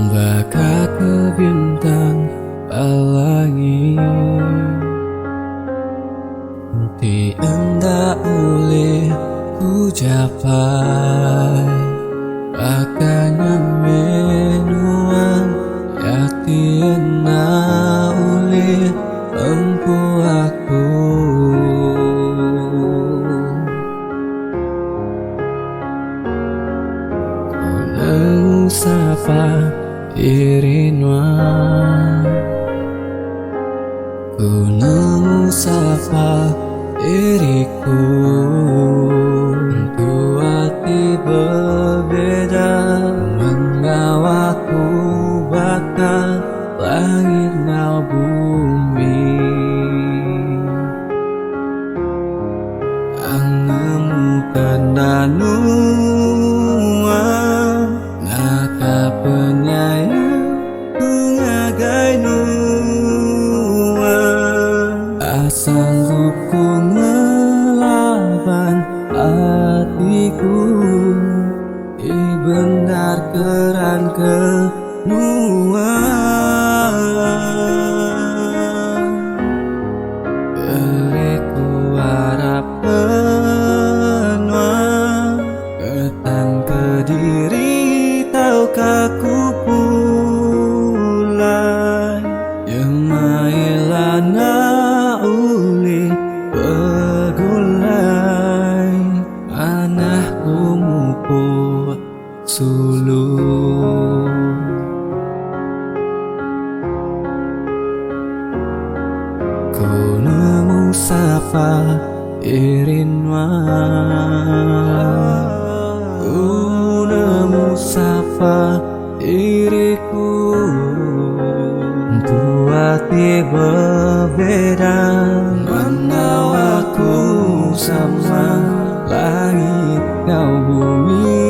Membakar ke bintang pelangi, ti anda oleh ku capai. Makanya menuang yati ena oleh empu aku. Ku sapa irinwa, ku sapa diriku. Untuk hati berbeda, mengawaku bakal langit dan bumi. Angemu kendanu naka penyayang ngagai nuang. Asal ku ngelaban hatiku, benar keran ke nuang. Beriku harap penuang, ketan ke diri tahukah ku pulai. Jemailana uli begulai, anakku muput sulu. Ku nemu sapa irinwa, ku nemu sapa diriku. Untuk hati berbeda, menawaku sama langit kau bumi.